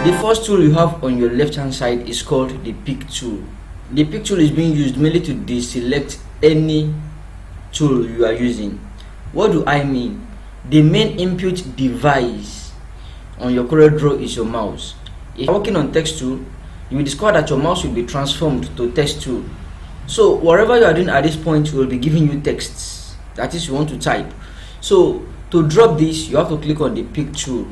The first tool you have on your left hand side is called the pick tool. The pick tool is being used mainly to deselect any tool you are using. What do I mean? The main input device on your Corel Draw is your mouse. If you are working on text tool, you will discover that your mouse will be transformed to text tool. So whatever you are doing at this point will be giving you texts, that is, you want to type. So to drop this, you have to click on the pick tool.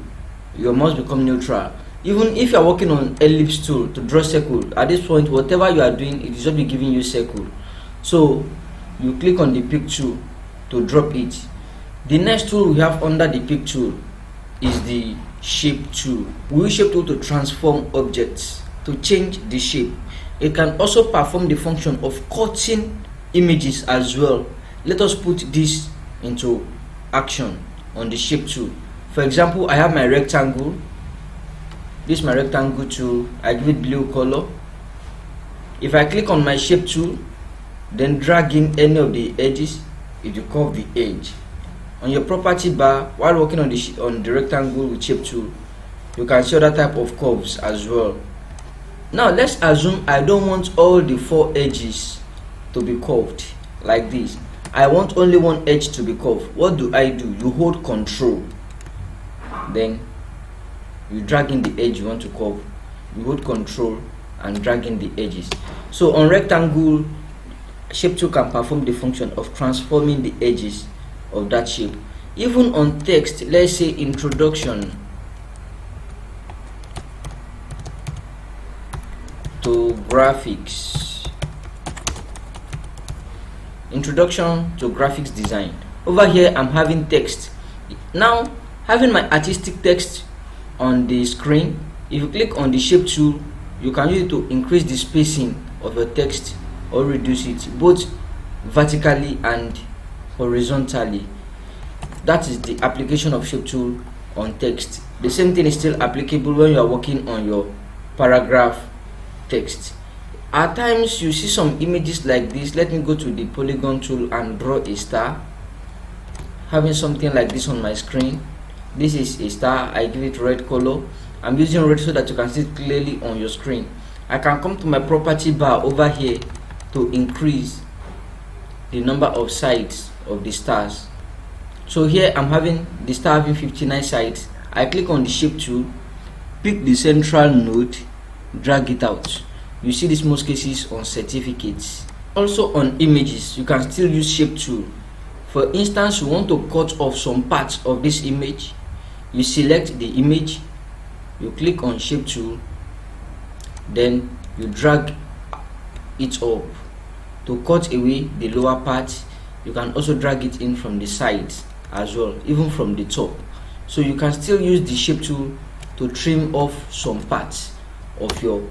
Your mouse become neutral. Even if you are working on ellipse tool to draw circle, at this point whatever you are doing, it is just be giving you circle. So you click on the pick tool to drop it. The next tool we have under the pick tool is the shape tool. We use shape tool to transform objects, to change the shape. It can also perform the function of cutting images as well. Let us put this into action on the shape tool. For example, I have my rectangle. This is my rectangle tool. I give it blue color. If I click on my shape tool, then drag in any of the edges, it will curve the edge. On your property bar, while working on the rectangle with shape tool, you can see other type of curves as well. Now let's assume I don't want all the 4 edges to be curved like this. I want only one edge to be curved. What do? You hold Control, then you drag in the edge you want to curve. You hold Control and drag in the edges. So on rectangle, shape tool can perform the function of transforming the edges of that shape. Even on text, let's say introduction to graphics, introduction to graphics design. Over here I'm having text. Now having my artistic text on the screen, if you click on the shape tool, you can use it to increase the spacing of your text or reduce it, both vertically and horizontally. That is the application of shape tool on text. The same thing is still applicable when you are working on your paragraph text. At times you see some images like this. Let me go to the polygon tool and draw a star. Having something like this on my screen. This is a star. I give it red color. I'm using red so that you can see it clearly on your screen. I can come to my property bar over here to increase the number of sides of the stars. So here I'm having the star having 59 sides. I click on the shape tool, pick the central node, drag it out. You see this most cases on certificates. Also on images, you can still use shape tool. For instance, you want to cut off some parts of this image. You select the image, you click on shape tool, then you drag it up to cut away the lower part. You can also drag it in from the sides as well, even from the top. So you can still use the shape tool to trim off some parts of your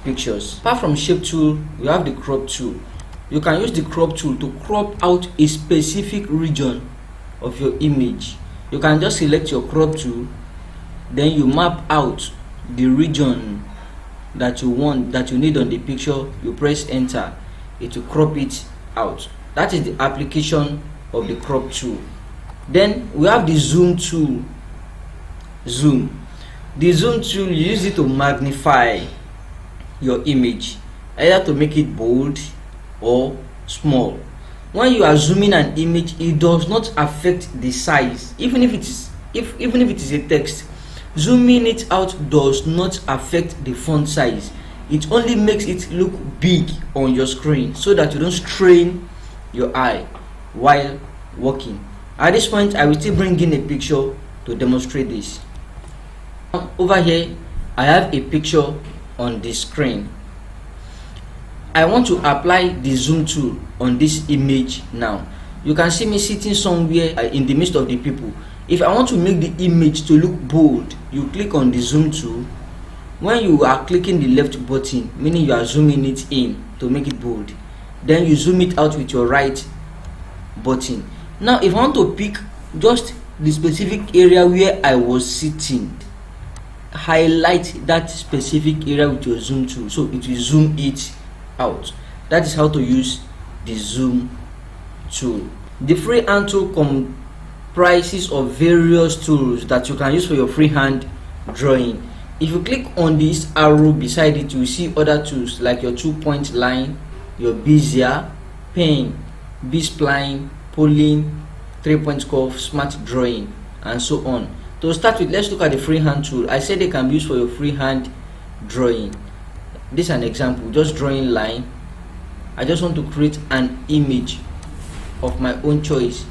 pictures. Apart from shape tool, we have the crop tool. You can use the crop tool to crop out a specific region of your image. You can just select your crop tool, then you map out the region that you want, that you need on the picture. You press enter, it will crop it out. That is the application of the crop tool. Then we have the zoom tool. Zoom. The zoom tool, you use it to magnify your image, either to make it bold or small. When you are zooming an image, it does not affect the size. Even if it is a text, zooming it out does not affect the font size. It only makes it look big on your screen so that you don't strain your eye while working. At this point, I will still bring in a picture to demonstrate this. Over here, I have a picture on the screen. I want to apply the zoom tool on this image now. You can see me sitting somewhere in the midst of the people. If I want to make the image to look bold, you click on the zoom tool. When you are clicking the left button, meaning you are zooming it in to make it bold, then you zoom it out with your right button. Now if I want to pick just the specific area where I was sitting, highlight that specific area with your zoom tool, so it will zoom it out. That is how to use the zoom tool. The freehand tool comprises of various tools that you can use for your freehand drawing. If you click on this arrow beside it, you will see other tools like your 2-point line, your Bezier, pen, B-spline, polling, 3-point curve, smart drawing, and so on. To start with, let's look at the freehand tool. I said they can be used for your freehand drawing. This is an example, just drawing line. I just want to create an image of my own choice.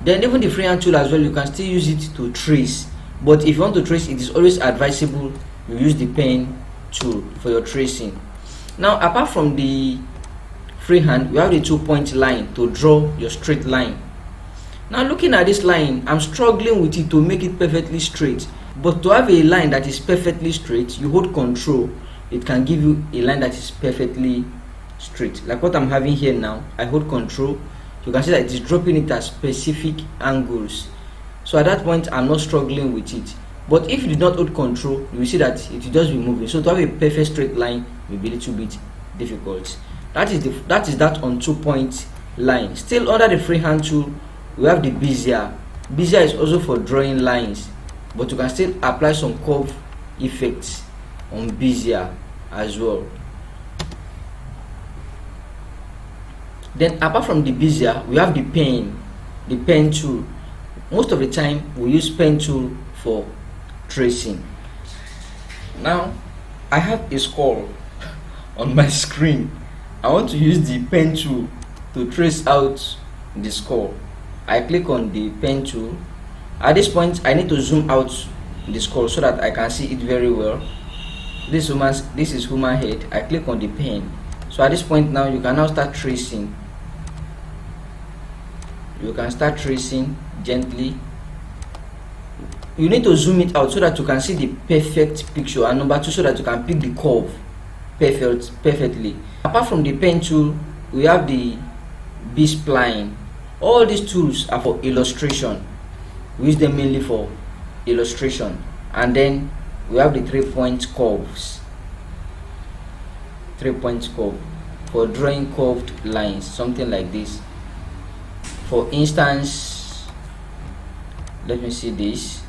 Then even the freehand tool as well, you can still use it to trace. But if you want to trace, it is always advisable you use the pen tool for your tracing. Now, apart from the freehand, we have the 2-point line to draw your straight line. Now, looking at this line, I'm struggling with it to make it perfectly straight. But to have a line that is perfectly straight, you hold Control. It can give you a line that is perfectly straight. Like what I'm having here now, I hold Control. You can see that it is dropping it at specific angles. So at that point, I'm not struggling with it. But if you do not hold Control, you will see that it will just be moving. So to have a perfect straight line will be a little bit difficult. That is that on 2-point line. Still under the freehand tool, we have the Bezier. Bezier is also for drawing lines, but you can still apply some curve effects on Bezier as well. Then apart from the Bezier, we have the pen tool. Most of the time we use pen tool for tracing. Now I have a skull on my screen. I want to use the pen tool to trace out the skull. I click on the pen tool. At this point, I need to zoom out the skull so that I can see it very well. This is human head. I click on the pen. So at this point now, you can now start tracing. You can start tracing gently. You need to zoom it out so that you can see the perfect picture, and number 2, so that you can pick the curve perfectly. Apart from the pen tool, we have the B-spline. All these tools are for illustration. We use them mainly for illustration. And then we have the 3-point curves. 3-point curve for drawing curved lines, something like this. For instance, let me see this.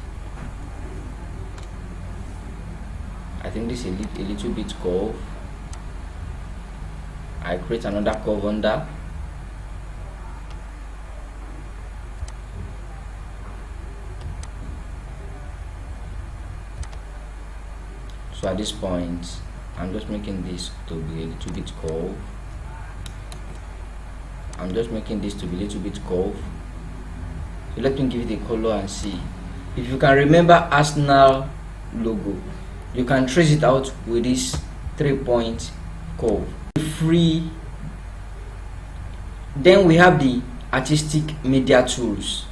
I think this is a little bit curve. I create another curve under. So at this point, I'm just making this to be a little bit curve. I'm just making this to be a little bit curve. So let me give it a color and see. If you can remember Arsenal logo, you can trace it out with this 3-point curve. Free. Then we have the artistic media tools.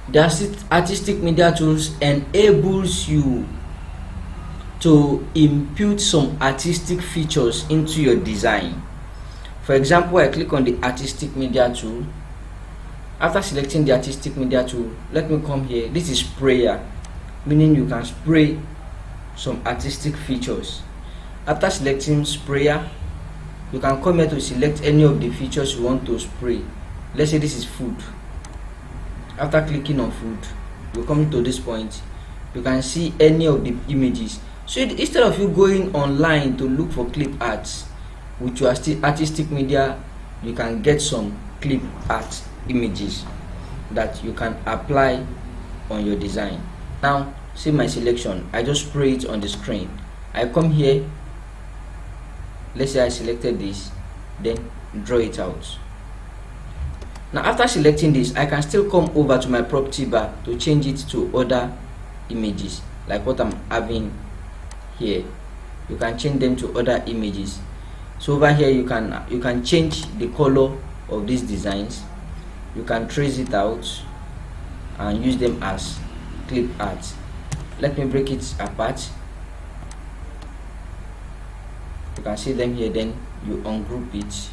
The artistic media tools enables you to impute some artistic features into your design. For example, I click on the artistic media tool. After selecting the artistic media tool, let me come here. This is sprayer, meaning you can spray some artistic features. After selecting sprayer, you can come here to select any of the features you want to spray. Let's say this is food. After clicking on food, you come to this point, you can see any of the images. So instead of you going online to look for clip arts with your artistic media, you can get some clip art images that you can apply on your design. Now see my selection. I just spray it on the screen. I come here, let's say I selected this, then draw it out. Now after selecting this, I can still come over to my property bar to change it to other images like what I'm having here. You can change them to other images. So over here you can change the color of these designs. You can trace it out and use them as clip art. Let me break it apart. You can see them here. Then you ungroup it.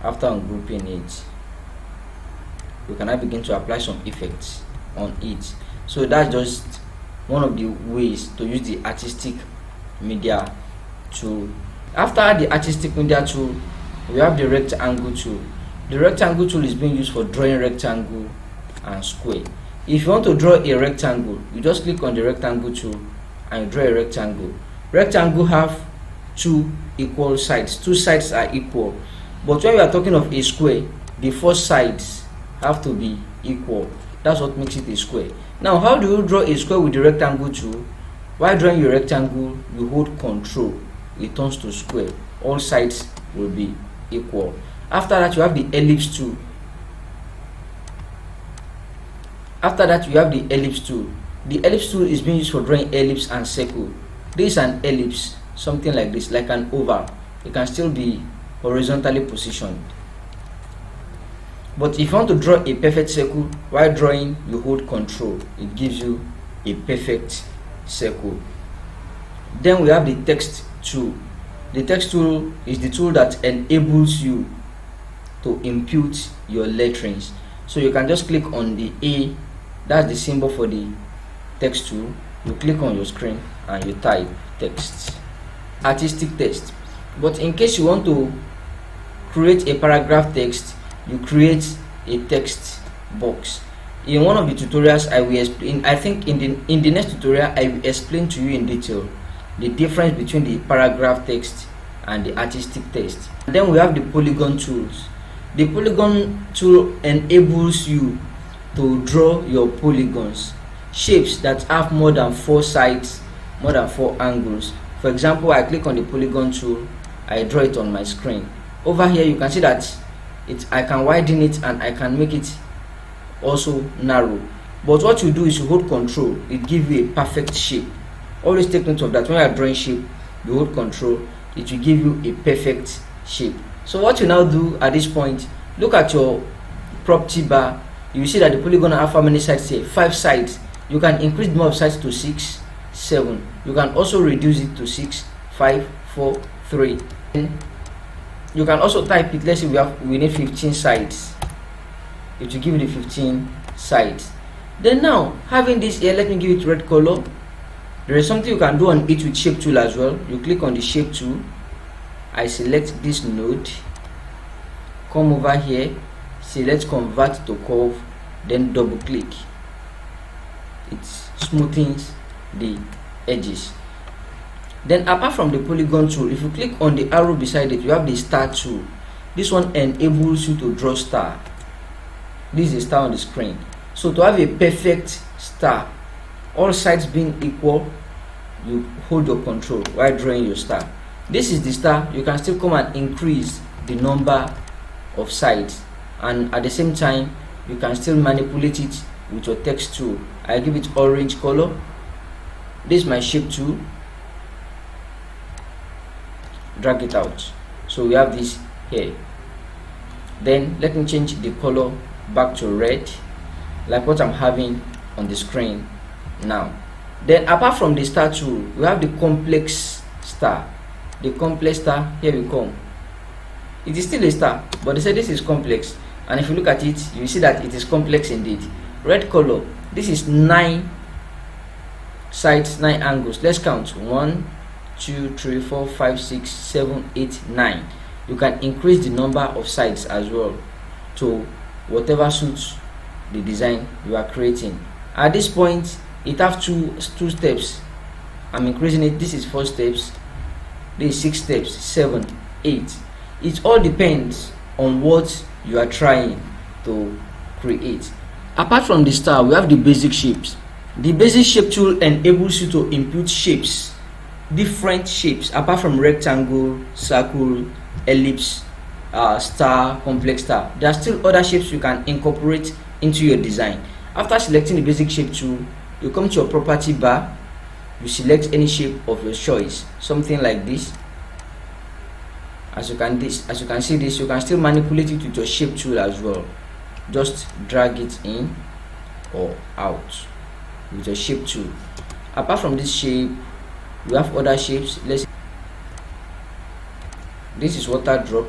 After ungrouping it, you can now begin to apply some effects on it. So that's just one of the ways to use the artistic media tool. After the artistic media tool, we have the rectangle tool. The rectangle tool is being used for drawing rectangle and square. If you want to draw a rectangle, you just click on the rectangle tool and you draw a rectangle. Rectangle have two equal sides. Two sides are equal, but when we are talking of a square, the four sides have to be equal. That's what makes it a square. Now, how do you draw a square with the rectangle tool? While drawing your rectangle, you hold Control, it turns to square. All sides will be equal. After that, you have the ellipse tool. After that, you have the ellipse tool. The ellipse tool is being used for drawing ellipse and circle. This is an ellipse, something like this, like an oval. It can still be horizontally positioned. But if you want to draw a perfect circle, while drawing, you hold Control. It gives you a perfect circle. Then we have the text tool. The text tool is the tool that enables you to input your letterings. So you can just click on the A, that's the symbol for the text tool. You click on your screen and you type text, artistic text. But in case you want to create a paragraph text, you create a text box. In one of the tutorials I will explain, I think in the next tutorial I will explain to you in detail the difference between the paragraph text and the artistic text. And then we have the polygon tools. The polygon tool enables you to draw your polygons, shapes that have more than 4 sides, more than 4 angles. For example, I click on the polygon tool, I draw it on my screen. Over here you can see that I can widen it and I can make it also narrow. But what you do is you hold Control, it gives you a perfect shape. Always take note of that. When you are drawing shape, you hold Control, it will give you a perfect shape. So what you now do at this point, look at your property bar. You will see that the polygon have how many sides here? 5 sides. You can increase the number of sides to 6, 7. You can also reduce it to 6, 5, 4, 3. You can also type it. Let's say we need 15 sides. It will give you the 15 sides. Then now, having this here, let me give it red color. There is something you can do on it with shape tool as well. You click on the shape tool. I select this node. Come over here. Select convert to curve. Then double click. It smoothens the edges. Then apart from the polygon tool, if you click on the arrow beside it, you have the star tool. This one enables you to draw star. This is a star on the screen. So to have a perfect star, all sides being equal, you hold your Control while drawing your star. This is the star. You can still come and increase the number of sides, and at the same time you can still manipulate it with your text tool. I give it orange color. This is my shape tool. Drag it out. So we have this here. Then let me change the color back to red, like what I'm having on the screen now. Then apart from the star tool, we have the complex star. The complex star, here we come. It is still a star, but they say this is complex, and if you look at it, you see that it is complex indeed. Red color, this is 9 sides, 9 angles. Let's count: 1, 2, 3, 4, 5, 6, 7, 8, 9. You can increase the number of sides as well to whatever suits the design you are creating. At this point, it have two steps. I'm increasing it. This is 4 steps. This is 6 steps, 7, 8. It all depends on what you are trying to create. Apart from the star, we have the basic shapes. The basic shape tool enables you to input shapes, different shapes apart from rectangle, circle, ellipse, star, complex star. There are still other shapes you can incorporate into your design. After selecting the basic shape tool, you come to your property bar. You select any shape of your choice, something like this. As you can see this, you can still manipulate it with your shape tool as well. Just drag it in or out with your shape tool. Apart from this shape, we have other shapes. This is water drop.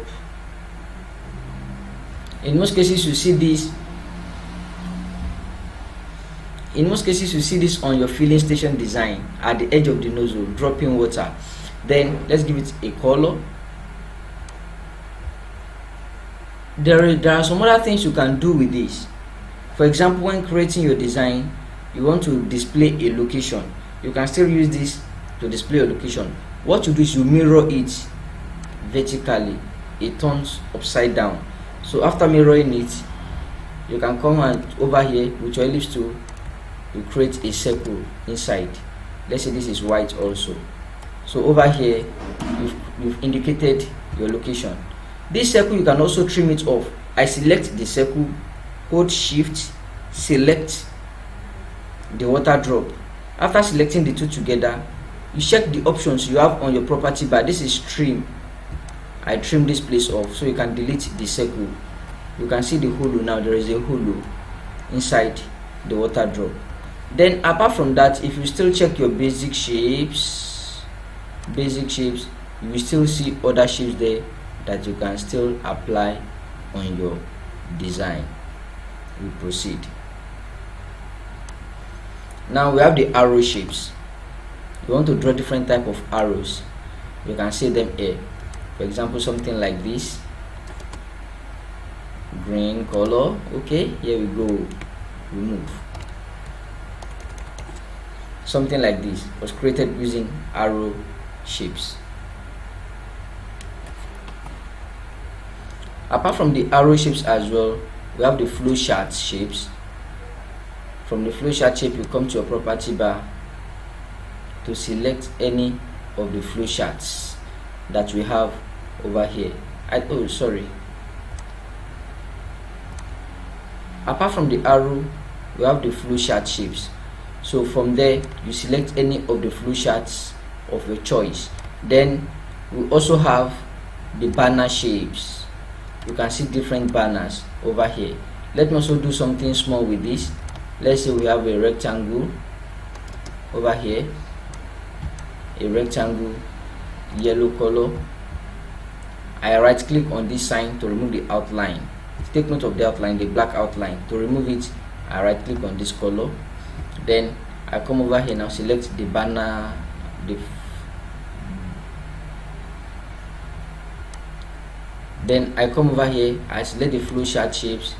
In most cases you see this on your filling station design at the edge of the nozzle, dropping water. Then let's give it a color. There are some other things you can do with this. For example, when creating your design, you want to display a location. you can still use this to display your location. What you do is you mirror it vertically, it turns upside down. So after mirroring it, you can come and over here with your ellipse tool, you create a circle inside. Let's say this is white also. So over here you've indicated your location. This circle you can also trim it off. I select the circle, hold shift, select the water drop. After selecting the two together, you check the options you have on your property bar. This is trim. I trim this place off so you can delete the circle. You can see the holo now. There is a holo inside the water drop. Then apart from that, if you still check your basic shapes, you will still see other shapes there that you can still apply on your design. We proceed. Now we have the arrow shapes. You want to draw different type of arrows, you can see them here. For example, something like this, green color. Okay, here we go. Remove. Something like this was created using arrow shapes. Apart from the arrow shapes as well, we have the flow chart shapes. From the flow chart shape, you come to your property bar to select any of the flow charts that we have over here. Apart from the arrow, we have the flow chart shapes. So from there, you select any of the flow charts of your choice. Then we also have the banner shapes. You can see different banners over here. Let me also do something small with this. Let's say we have a rectangle over here, a rectangle, yellow color. I right click on this sign to remove the outline. Take note of the outline, the black outline. To remove it, I right click on this color. Then I come over here now, select the banner, then I come over here, I select the flow chart shapes.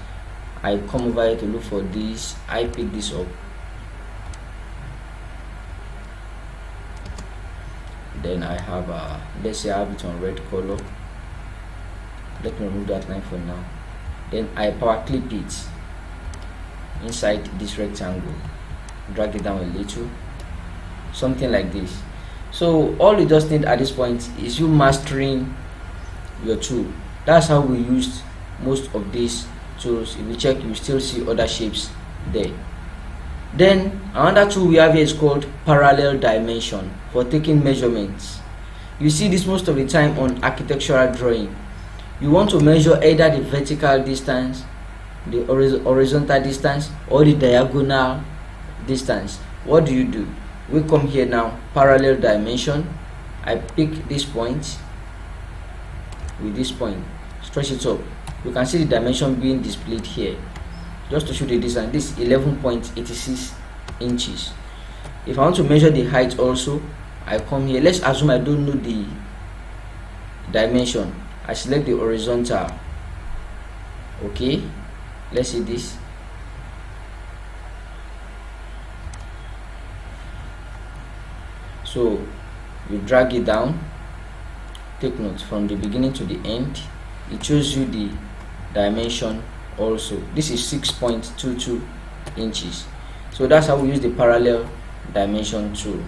I come over here to look for this. I pick this up. Then I have let's say I have it on red color. Let me remove that line for now. Then I power clip it inside this rectangle, drag it down a little, something like this. So all you just need at this point is you mastering your tool. That's how we used most of these tools. If you check, you still see other shapes there. Then another tool we have here is called parallel dimension for taking measurements. You see this most of the time on architectural drawing. You want to measure either the vertical distance, the horizontal distance, or the diagonal distance. What do? We come here now, parallel dimension. I pick this point with this point, stretch it up. You can see the dimension being displayed here. Just to show the distance, this is 11.86 inches. If I want to measure the height also, I come here. Let's assume I don't know the dimension. I select the horizontal. Okay, let's see this. So you drag it down. Take note, from the beginning to the end, it shows you the dimension also. This is 6.22 inches. So that's how we use the parallel dimension tool.